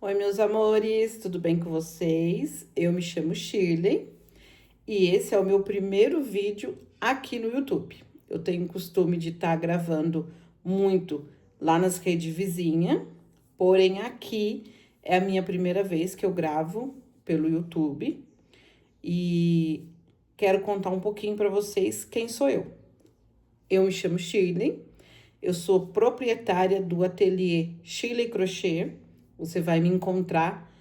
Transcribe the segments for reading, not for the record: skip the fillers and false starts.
Oi, meus amores, tudo bem com vocês? Eu me chamo Shirley e esse é o meu primeiro vídeo aqui no YouTube. Eu tenho o costume de estar gravando muito lá nas redes vizinhas, porém aqui é a minha primeira vez que eu gravo pelo YouTube e quero contar um pouquinho para vocês quem sou eu. Eu me chamo Shirley, eu sou proprietária do ateliê Shirley Crochê. Você vai me encontrar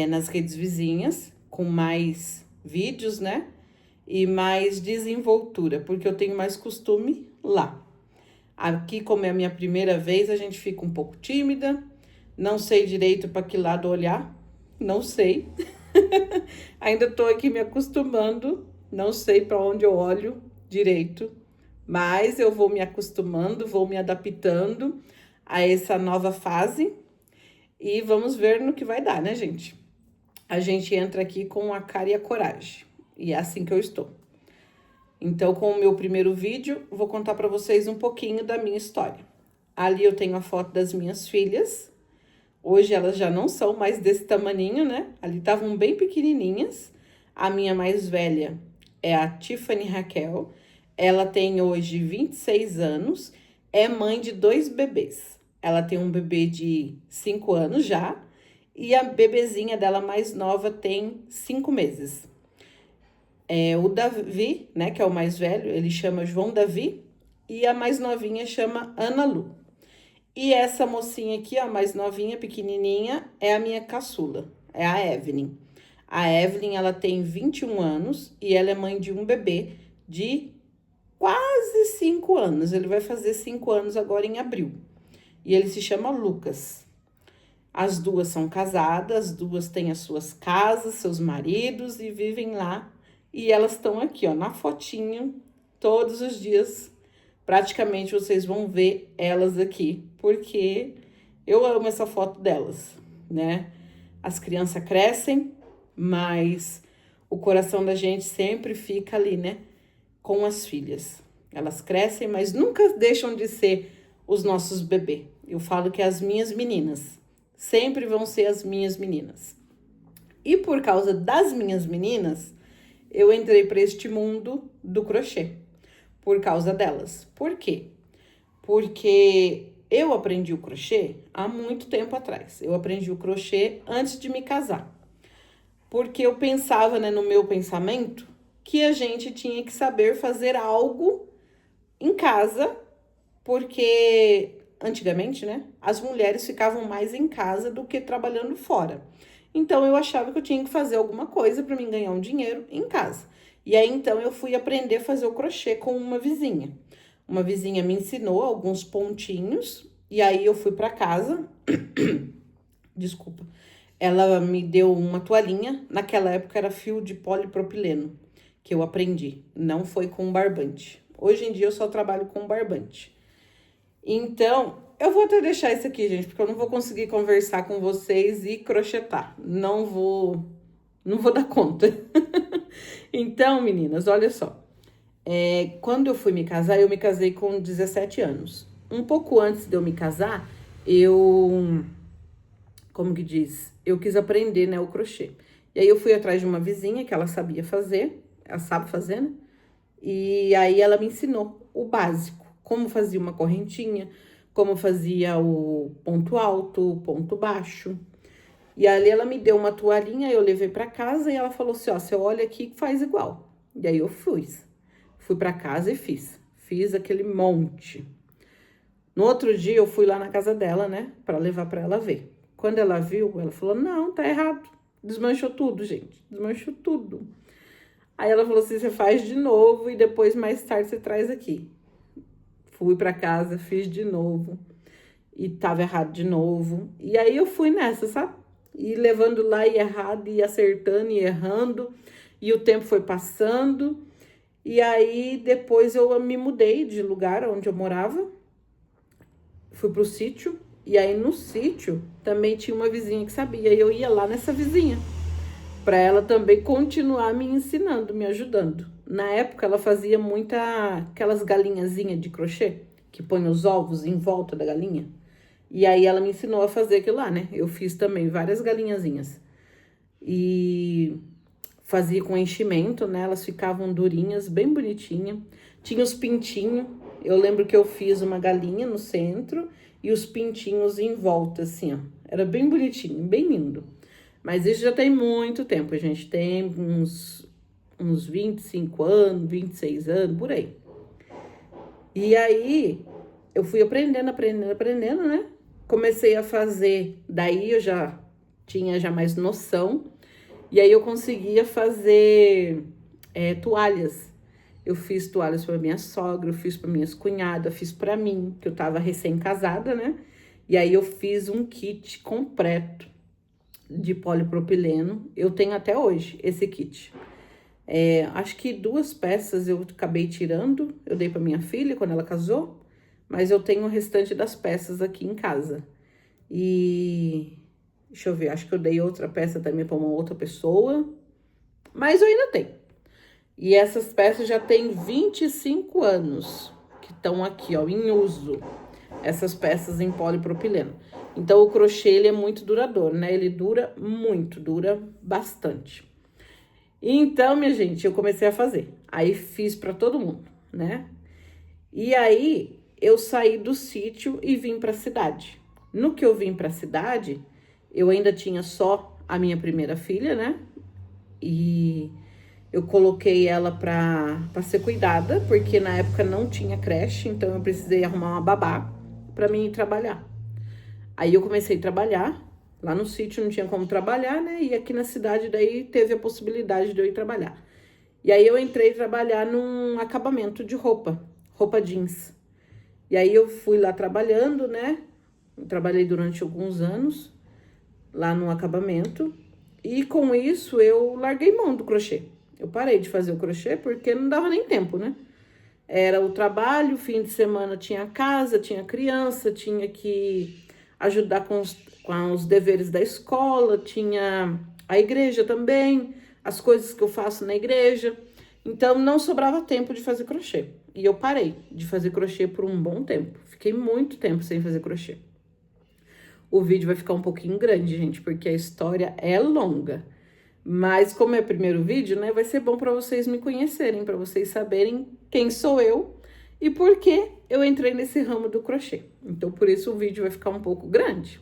nas redes vizinhas com mais vídeos, né? E mais desenvoltura, porque eu tenho mais costume lá. Aqui, como é a minha primeira vez, a gente fica um pouco tímida, não sei direito para que lado olhar, não sei. Ainda estou aqui me acostumando, não sei para onde eu olho direito, mas eu vou me acostumando, vou me adaptando a essa nova fase e vamos ver no que vai dar, né, gente? A gente entra aqui com a cara e a coragem, e é assim que eu estou. Então, com o meu primeiro vídeo, vou contar para vocês um pouquinho da minha história. Ali eu tenho a foto das minhas filhas. Hoje elas já não são mais desse tamaninho, né? Ali estavam bem pequenininhas. A minha mais velha é a Tiffany Raquel. Ela tem hoje 26 anos, é mãe de 2 bebês. Ela tem um bebê de 5 anos já e a bebezinha dela mais nova tem 5 meses. O Davi, né, que é o mais velho, ele chama João Davi e a mais novinha chama Ana Lu. E essa mocinha aqui, a mais novinha, pequenininha, é a minha caçula, é a Evelyn. A Evelyn, ela tem 21 anos e ela é mãe de um bebê de quase 5 anos. Ele vai fazer 5 anos agora em abril. E ele se chama Lucas. As duas são casadas, as duas têm as suas casas, seus maridos e vivem lá. E elas estão aqui, ó, na fotinho, todos os dias. Praticamente vocês vão ver elas aqui, porque eu amo essa foto delas, né? As crianças crescem, mas o coração da gente sempre fica ali, né? Com as filhas. Elas crescem, mas nunca deixam de ser os nossos bebês. Eu falo que as minhas meninas sempre vão ser as minhas meninas. E por causa das minhas meninas, eu entrei para este mundo do crochê. Por causa delas. Por quê? Porque eu aprendi o crochê há muito tempo atrás. Eu aprendi o crochê antes de me casar. Porque eu pensava, né, no meu pensamento, que a gente tinha que saber fazer algo em casa, porque antigamente, né, as mulheres ficavam mais em casa do que trabalhando fora. Então eu achava que eu tinha que fazer alguma coisa para mim ganhar um dinheiro em casa. E aí então eu fui aprender a fazer o crochê com uma vizinha. Uma vizinha me ensinou alguns pontinhos e aí eu fui para casa. Desculpa. Ela me deu uma toalhinha, naquela época era fio de polipropileno que eu aprendi, não foi com barbante. Hoje em dia eu só trabalho com barbante. Então, eu vou até deixar isso aqui, gente, porque eu não vou conseguir conversar com vocês e crochetar. Não vou dar conta. Então, meninas, olha só. Quando eu fui me casar, eu me casei com 17 anos. Um pouco antes de eu me casar, como que diz? Eu quis aprender, né, o crochê. E aí eu fui atrás de uma vizinha que ela sabia fazer, ela sabe fazer, né? E aí ela me ensinou o básico, como fazia uma correntinha, como fazia o ponto alto, o ponto baixo. E ali ela me deu uma toalhinha, eu levei para casa e ela falou assim, ó, você olha aqui e faz igual. E aí eu fui para casa e fiz aquele monte. No outro dia eu fui lá na casa dela, né, para levar para ela ver. Quando ela viu, ela falou, não, tá errado. Desmanchou tudo, gente, desmanchou tudo. Aí ela falou assim, você faz de novo e depois mais tarde você traz aqui. Fui para casa, fiz de novo e tava errado de novo. E aí eu fui nessa, sabe? E levando lá e errado, e acertando e errando. E o tempo foi passando. E aí depois eu me mudei de lugar onde eu morava. Fui pro sítio. E aí no sítio também tinha uma vizinha que sabia. E eu ia lá nessa vizinha, para ela também continuar me ensinando, me ajudando. Na época, ela fazia aquelas galinhazinhas de crochê, que põe os ovos em volta da galinha. E aí ela me ensinou a fazer aquilo lá, né? Eu fiz também várias galinhazinhas. E fazia com enchimento, né? Elas ficavam durinhas, bem bonitinha. Tinha os pintinhos. Eu lembro que eu fiz uma galinha no centro e os pintinhos em volta, assim, ó. Era bem bonitinho, bem lindo. Mas isso já tem muito tempo, gente. Tem uns 25 anos, 26 anos, por aí. E aí, eu fui aprendendo, né? Comecei a fazer, daí eu já tinha já mais noção. E aí eu conseguia fazer toalhas. Eu fiz toalhas para minha sogra, eu fiz para minhas cunhadas, fiz para mim, que eu tava recém-casada, né? E aí eu fiz um kit completo de polipropileno. Eu tenho até hoje esse kit. Acho que 2 peças eu acabei tirando, eu dei para minha filha quando ela casou, mas eu tenho o restante das peças aqui em casa. E deixa eu ver, acho que eu dei outra peça também para uma outra pessoa, mas eu ainda tenho. E essas peças já têm 25 anos que estão aqui, ó, em uso. Essas peças em polipropileno. Então, o crochê, ele é muito duradouro, né? Ele dura muito, dura bastante. Então, minha gente, eu comecei a fazer. Aí, fiz para todo mundo, né? E aí, eu saí do sítio e vim para a cidade. No que eu vim para a cidade, eu ainda tinha só a minha primeira filha, né? E eu coloquei ela para ser cuidada, porque na época não tinha creche, então eu precisei arrumar uma babá para mim ir trabalhar. Aí eu comecei a trabalhar, lá no sítio não tinha como trabalhar, né? E aqui na cidade daí teve a possibilidade de eu ir trabalhar. E aí eu entrei trabalhar num acabamento de roupa jeans. E aí eu fui lá trabalhando, né? Eu trabalhei durante alguns anos lá no acabamento. E com isso eu larguei mão do crochê. Eu parei de fazer o crochê porque não dava nem tempo, né? Era o trabalho, fim de semana tinha casa, tinha criança, tinha que ajudar com os deveres da escola, tinha a igreja também, as coisas que eu faço na igreja. Então, não sobrava tempo de fazer crochê. E eu parei de fazer crochê por um bom tempo. Fiquei muito tempo sem fazer crochê. O vídeo vai ficar um pouquinho grande, gente, porque a história é longa. Mas como é o primeiro vídeo, né, vai ser bom para vocês me conhecerem, para vocês saberem quem sou eu e por que eu entrei nesse ramo do crochê. Então, por isso o vídeo vai ficar um pouco grande.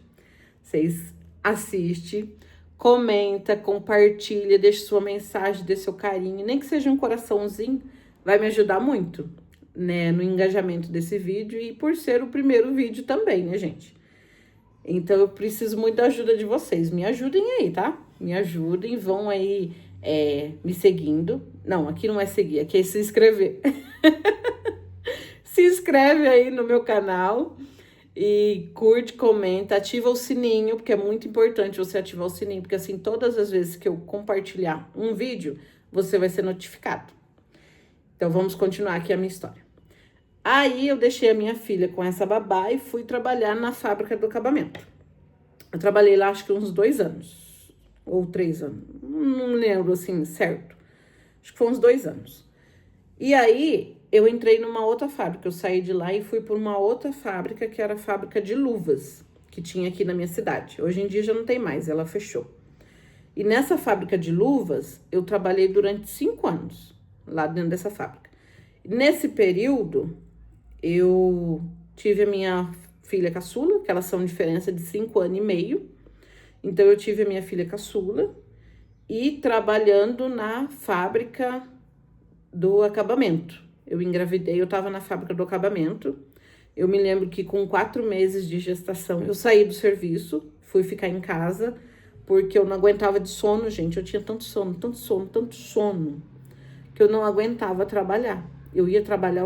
Vocês assistem, comenta, compartilha, deixa sua mensagem, dê seu carinho, nem que seja um coraçãozinho, vai me ajudar muito, né, no engajamento desse vídeo e por ser o primeiro vídeo também, né, gente? Então, eu preciso muito da ajuda de vocês. Me ajudem aí, tá? Me ajudem, vão aí me seguindo. Não, aqui não é seguir, aqui é se inscrever. Se inscreve aí no meu canal e curte, comenta, ativa o sininho, porque é muito importante você ativar o sininho, porque assim, todas as vezes que eu compartilhar um vídeo, você vai ser notificado. Então, vamos continuar aqui a minha história. Aí, eu deixei a minha filha com essa babá e fui trabalhar na fábrica do acabamento. Eu trabalhei lá, acho que uns 2 anos, ou 3 anos, não lembro assim, certo. Acho que foi uns 2 anos. E aí, eu entrei numa outra fábrica, eu saí de lá e fui para uma outra fábrica, que era a fábrica de luvas, que tinha aqui na minha cidade. Hoje em dia já não tem mais, ela fechou. E nessa fábrica de luvas, eu trabalhei durante 5 anos, lá dentro dessa fábrica. Nesse período, eu tive a minha filha caçula, que elas são diferença de 5 anos e meio. Então, eu tive a minha filha caçula e trabalhando na fábrica do acabamento. Eu engravidei, eu tava na fábrica do acabamento. Eu me lembro que com 4 meses de gestação, eu saí do serviço, fui ficar em casa, porque eu não aguentava de sono, gente. Eu tinha tanto sono, que eu não aguentava trabalhar. Eu ia trabalhar,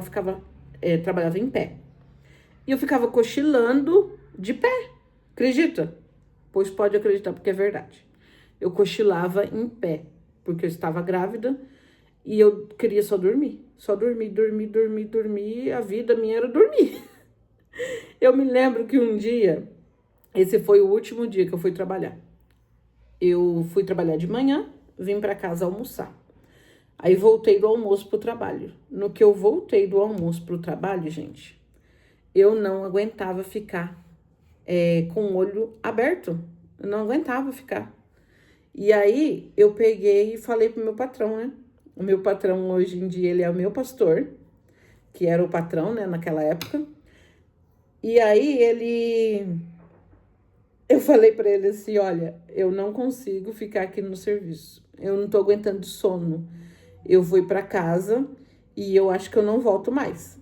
trabalhava em pé. E eu ficava cochilando de pé, acredita? Pois pode acreditar, porque é verdade. Eu cochilava em pé, porque eu estava grávida e eu queria só dormir. Só dormir. A vida minha era dormir. Eu me lembro que um dia, esse foi o último dia que eu fui trabalhar. Eu fui trabalhar de manhã, vim para casa almoçar. Aí voltei do almoço pro trabalho. No que eu voltei do almoço pro trabalho, gente, eu não aguentava ficar com o olho aberto. Eu não aguentava ficar. E aí eu peguei e falei pro meu patrão, né? O meu patrão hoje em dia, ele é o meu pastor, que era o patrão, né, naquela época. E aí eu falei pra ele assim, olha, eu não consigo ficar aqui no serviço. Eu não tô aguentando de sono. Eu fui pra casa e eu acho que eu não volto mais.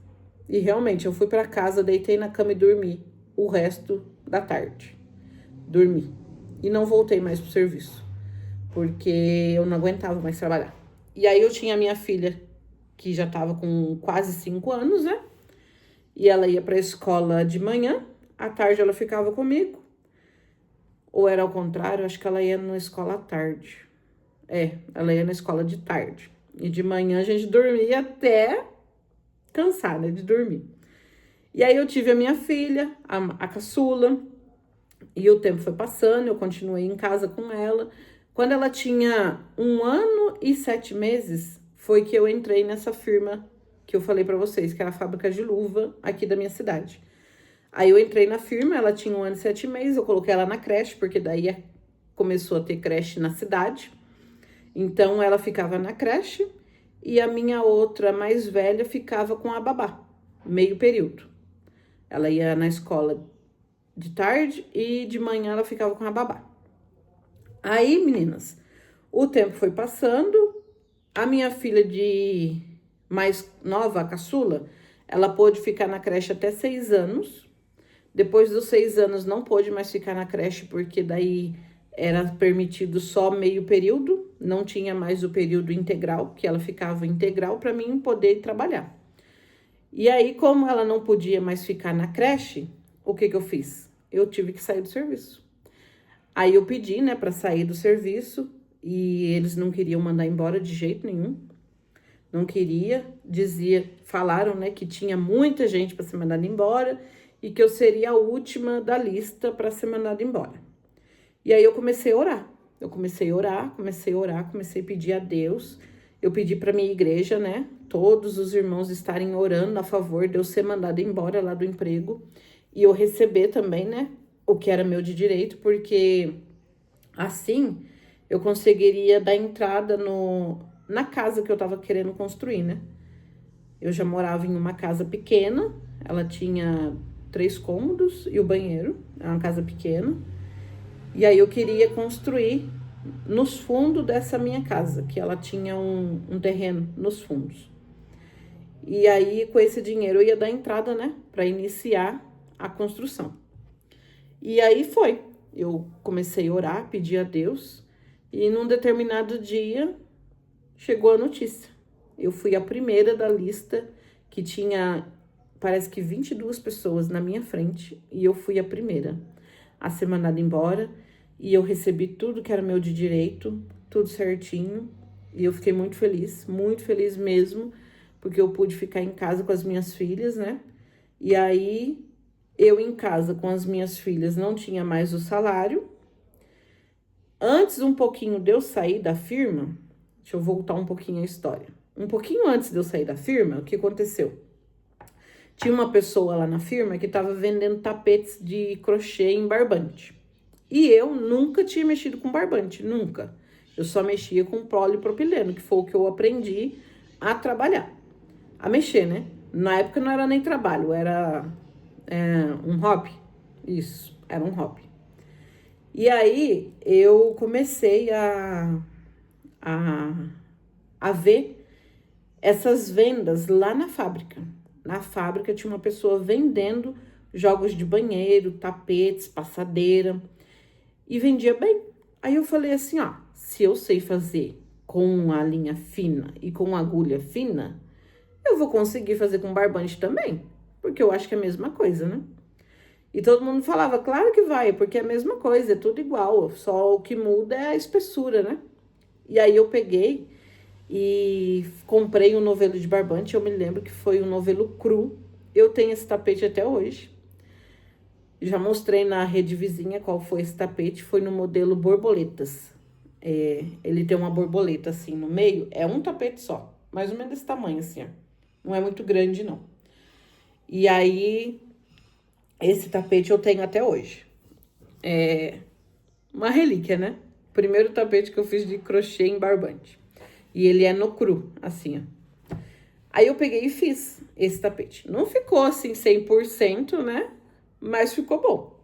E realmente, eu fui pra casa, deitei na cama e dormi o resto da tarde. Dormi. E não voltei mais pro serviço, porque eu não aguentava mais trabalhar. E aí eu tinha a minha filha, que já tava com quase 5 anos, né? E ela ia pra escola de manhã, à tarde ela ficava comigo. Ou era ao contrário, acho que ela ia na escola à tarde. Ela ia na escola de tarde. E de manhã a gente dormia até cansar, né, de dormir. E aí eu tive a minha filha, a caçula, e o tempo foi passando, eu continuei em casa com ela. Quando ela tinha 1 ano e 7 meses, foi que eu entrei nessa firma que eu falei pra vocês, que era a fábrica de luva aqui da minha cidade. Aí eu entrei na firma, ela tinha 1 ano e 7 meses, eu coloquei ela na creche, porque daí começou a ter creche na cidade. Então ela ficava na creche e a minha outra mais velha ficava com a babá, meio período. Ela ia na escola de tarde e de manhã ela ficava com a babá. Aí, meninas, o tempo foi passando, a minha filha de mais nova, a caçula, ela pôde ficar na creche até 6 anos. Depois dos 6 anos não pôde mais ficar na creche, porque daí era permitido só meio período, não tinha mais o período integral, que ela ficava integral para mim poder trabalhar. E aí, como ela não podia mais ficar na creche, o que eu fiz? Eu tive que sair do serviço. Aí eu pedi, né, para sair do serviço e eles não queriam mandar embora de jeito nenhum. Não queria, falaram, né, que tinha muita gente para ser mandada embora e que eu seria a última da lista para ser mandada embora. E aí eu comecei a orar. Comecei a pedir a Deus. Eu pedi para minha igreja, né, todos os irmãos estarem orando a favor de eu ser mandada embora lá do emprego e eu receber também, né, o que era meu de direito, porque assim eu conseguiria dar entrada na casa que eu tava querendo construir, né? Eu já morava em uma casa pequena, ela tinha 3 cômodos e o banheiro, é uma casa pequena. E aí eu queria construir nos fundos dessa minha casa, que ela tinha um terreno nos fundos. E aí com esse dinheiro eu ia dar entrada, né, para iniciar a construção. E aí foi, eu comecei a orar, pedir a Deus, e num determinado dia chegou a notícia. Eu fui a primeira da lista, que tinha, parece que 22 pessoas na minha frente, e eu fui a primeira a ser mandada embora, e eu recebi tudo que era meu de direito, tudo certinho, e eu fiquei muito feliz mesmo, porque eu pude ficar em casa com as minhas filhas, né? E aí, eu em casa com as minhas filhas não tinha mais o salário. Antes um pouquinho de eu sair da firma, deixa eu voltar um pouquinho a história. Um pouquinho antes de eu sair da firma, o que aconteceu? Tinha uma pessoa lá na firma que estava vendendo tapetes de crochê em barbante. E eu nunca tinha mexido com barbante, nunca. Eu só mexia com polipropileno, que foi o que eu aprendi a trabalhar. A mexer, né? Na época não era nem trabalho, era um hobby. Isso, era um hobby. E aí eu comecei a ver essas vendas lá na fábrica. Na fábrica tinha uma pessoa vendendo jogos de banheiro, tapetes, passadeira e vendia bem. Aí eu falei assim, ó, se eu sei fazer com a linha fina e com agulha fina, eu vou conseguir fazer com barbante também, porque eu acho que é a mesma coisa, né? E todo mundo falava, claro que vai, porque é a mesma coisa, é tudo igual, só o que muda é a espessura, né? E aí eu peguei e comprei um novelo de barbante, eu me lembro que foi um novelo cru. Eu tenho esse tapete até hoje. Já mostrei na rede vizinha qual foi esse tapete, foi no modelo borboletas. Ele tem uma borboleta assim no meio, é um tapete só, mais ou menos desse tamanho assim, ó. Não é muito grande, não. E aí, Esse tapete eu tenho até hoje. É uma relíquia, né? Primeiro tapete que eu fiz de crochê em barbante. E ele é no cru, assim, ó. Aí eu peguei e fiz esse tapete. Não ficou assim 100%, né? Mas ficou bom.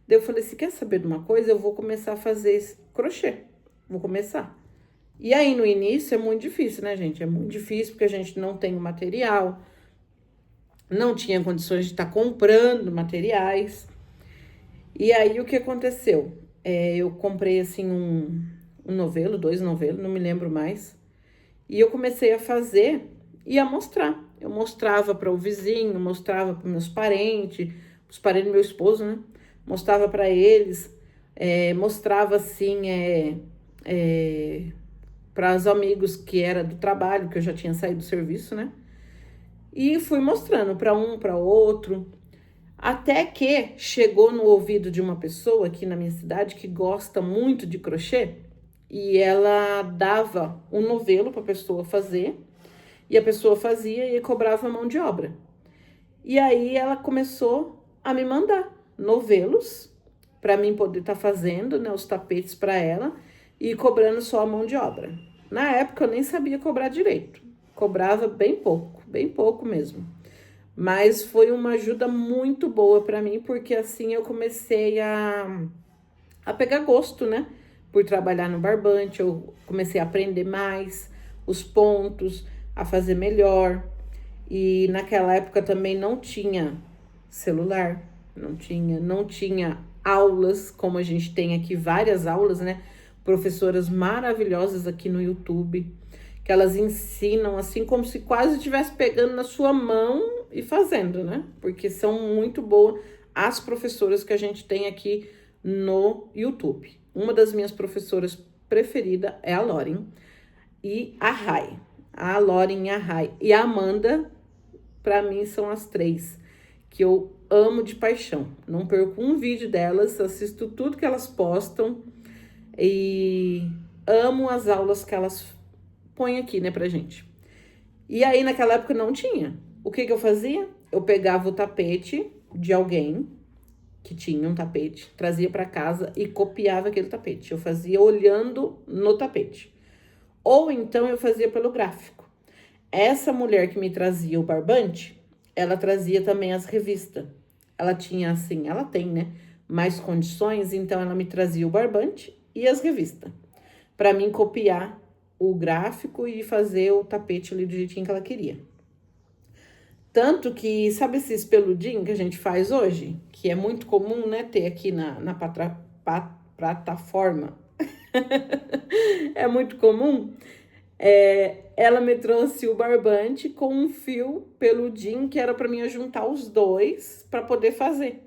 Daí eu falei, se quer saber de uma coisa, eu vou começar a fazer esse crochê. Vou começar. E aí no início é muito difícil, né, gente? É muito difícil porque a gente não tem o material, não tinha condições de estar comprando materiais. E aí o que aconteceu? Eu comprei assim um novelo, 2 novelos, não me lembro mais. E eu comecei a fazer e a mostrar. Eu mostrava para o vizinho, mostrava para meus parentes, os parentes do meu esposo, né? Mostrava para eles, mostrava assim, para os amigos que era do trabalho, que eu já tinha saído do serviço, né? E fui mostrando para um, para outro, até que chegou no ouvido de uma pessoa aqui na minha cidade que gosta muito de crochê e ela dava um novelo para a pessoa fazer e a pessoa fazia e cobrava mão de obra. E aí ela começou a me mandar novelos para mim poder estar fazendo, né, os tapetes para ela e cobrando só a mão de obra. Na época eu nem sabia cobrar direito, cobrava bem pouco mesmo. Mas foi uma ajuda muito boa para mim, porque assim eu comecei a pegar gosto, né? Por trabalhar no barbante, eu comecei a aprender mais os pontos, a fazer melhor. E naquela época também não tinha celular, não tinha aulas, como a gente tem aqui várias aulas, né? Professoras maravilhosas aqui no YouTube, que elas ensinam assim como se quase estivesse pegando na sua mão e fazendo, né? Porque são muito boas as professoras que a gente tem aqui no YouTube. Uma das minhas professoras preferidas é a Lauren e a Rai. A Lauren e a Rai. E a Amanda, para mim, são as três que eu amo de paixão. Não perco um vídeo delas, assisto tudo que elas postam e amo as aulas que elas põem aqui, né, pra gente. E aí, naquela época, não tinha. O que eu fazia? Eu pegava o tapete de alguém que tinha um tapete, trazia para casa e copiava aquele tapete. Eu fazia olhando no tapete. Ou então eu fazia pelo gráfico. Essa mulher que me trazia o barbante, ela trazia também as revistas. Ela tinha assim, ela tem, né, mais condições, então ela me trazia o barbante e as revistas, para mim copiar o gráfico e fazer o tapete ali do jeitinho que ela queria. Tanto que, sabe esses peludinhos que a gente faz hoje? Que é muito comum, né, ter aqui na plataforma. É muito comum. Ela me trouxe o barbante com um fio peludinho que era para mim juntar os dois para poder fazer.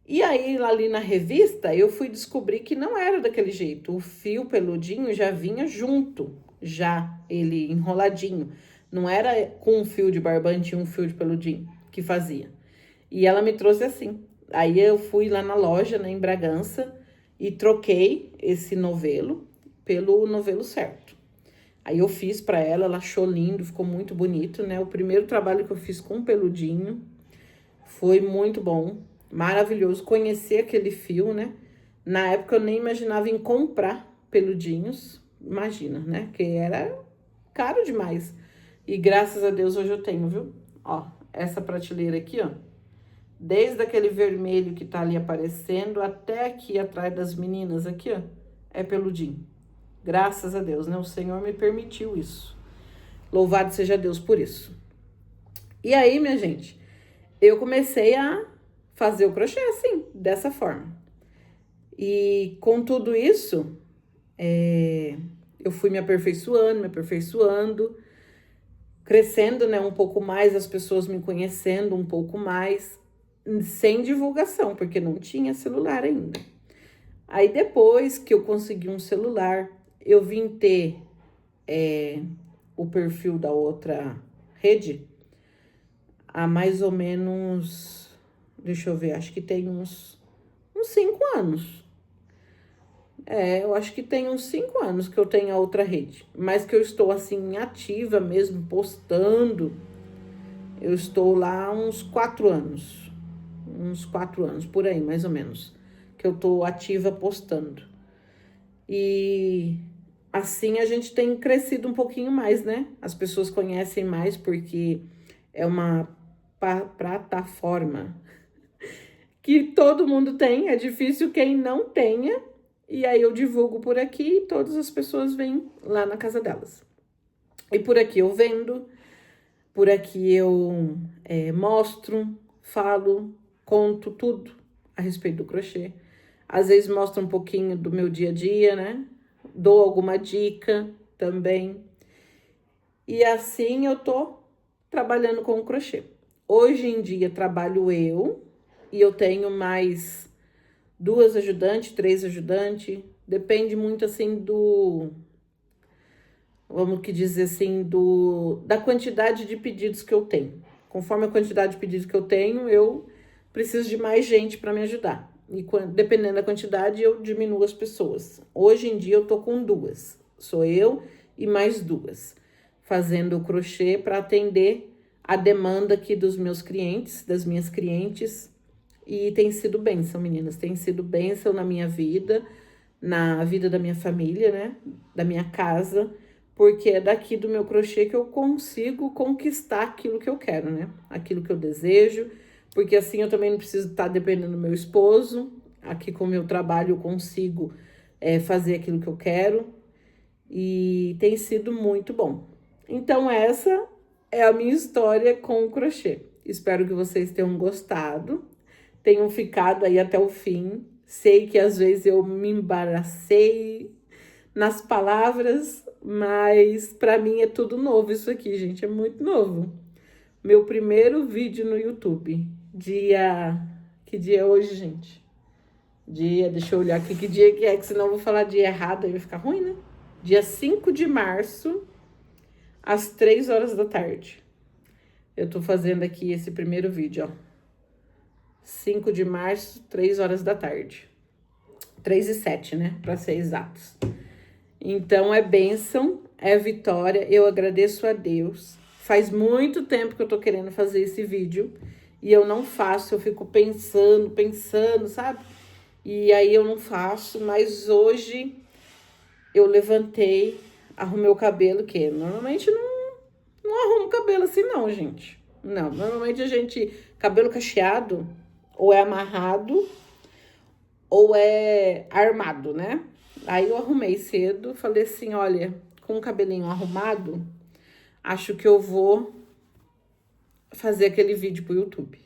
E aí, ali na revista, eu fui descobrir que não era daquele jeito. O fio peludinho já vinha junto, já ele enroladinho. Não era com um fio de barbante e um fio de peludinho que fazia. E ela me trouxe assim. Aí eu fui lá na loja, né, em Bragança, e troquei esse novelo pelo novelo certo. Aí eu fiz para ela, ela achou lindo, ficou muito bonito, né? O primeiro trabalho que eu fiz com peludinho foi muito bom, maravilhoso. Conhecer aquele fio, né? Na época eu nem imaginava em comprar peludinhos, imagina, né? Que era caro demais. E graças a Deus hoje eu tenho, viu? Ó, essa prateleira aqui, ó. Desde aquele vermelho que tá ali aparecendo até aqui atrás das meninas aqui, ó, é peludinho. Graças a Deus, né? O Senhor me permitiu isso. Louvado seja Deus por isso. E aí, minha gente, eu comecei a fazer o crochê assim, dessa forma. E com tudo isso, eu fui me aperfeiçoando, crescendo, né, um pouco mais, as pessoas me conhecendo um pouco mais, sem divulgação, porque não tinha celular ainda. Aí depois que eu consegui um celular, eu vim ter o perfil da outra rede há mais ou menos, deixa eu ver, acho que tem uns 5 anos. Eu acho que tem uns 5 anos que eu tenho a outra rede, mas que eu estou assim ativa mesmo, postando. Eu estou lá há uns 4 anos. uns 4 anos, por aí, mais ou menos, que eu tô ativa postando. E assim a gente tem crescido um pouquinho mais, né? As pessoas conhecem mais porque é uma plataforma que todo mundo tem, é difícil quem não tenha. E aí eu divulgo por aqui e todas as pessoas vêm lá na casa delas. E por aqui eu vendo, por aqui eu mostro, falo, conto tudo a respeito do crochê. Às vezes mostro um pouquinho do meu dia a dia, né? Dou alguma dica também. E assim eu tô trabalhando com o crochê. Hoje em dia trabalho eu e eu tenho mais 2 ajudantes, 3 ajudantes. Depende muito assim vamos que dizer assim, da quantidade de pedidos que eu tenho. Conforme a quantidade de pedidos que eu tenho, eu preciso de mais gente para me ajudar. E dependendo da quantidade, eu diminuo as pessoas. Hoje em dia eu tô com 2. Sou eu e mais 2, fazendo o crochê para atender a demanda aqui dos meus clientes, das minhas clientes. E tem sido bênção, meninas. Tem sido bênção na minha vida, na vida da minha família, né? Da minha casa. Porque é daqui do meu crochê que eu consigo conquistar aquilo que eu quero, né? Aquilo que eu desejo. Porque assim eu também não preciso estar dependendo do meu esposo. Aqui com o meu trabalho eu consigo fazer aquilo que eu quero. E tem sido muito bom. Então essa é a minha história com o crochê. Espero que vocês tenham gostado, tenham ficado aí até o fim. Sei que às vezes eu me embaracei nas palavras, mas para mim é tudo novo isso aqui, gente, é muito novo. Meu primeiro vídeo no YouTube, que dia é hoje, gente? Deixa eu olhar aqui que dia que é, que senão eu vou falar dia errado, aí vai ficar ruim, né? Dia 5 de março, às 3 horas da tarde. Eu tô fazendo aqui esse primeiro vídeo, ó. 5 de março, 3 horas da tarde. 3:07, né? Para ser exatos. Então, é bênção, é vitória. Eu agradeço a Deus. Faz muito tempo que eu tô querendo fazer esse vídeo e eu não faço. Eu fico pensando, sabe? E aí eu não faço, mas hoje eu levantei, arrumei o cabelo, que normalmente não arrumo cabelo assim não, gente. Não, normalmente cabelo cacheado, ou é amarrado, ou é armado, né? Aí eu arrumei cedo, falei assim, olha, com o cabelinho arrumado, acho que eu vou fazer aquele vídeo pro YouTube.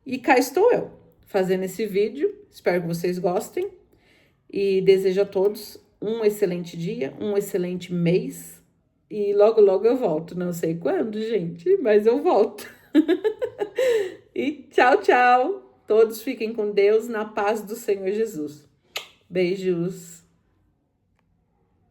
E cá estou eu, fazendo esse vídeo, espero que vocês gostem. E desejo a todos um excelente dia, um excelente mês. E logo, logo eu volto. Não sei quando, gente, mas eu volto. E tchau, tchau. Todos fiquem com Deus, na paz do Senhor Jesus. Beijos.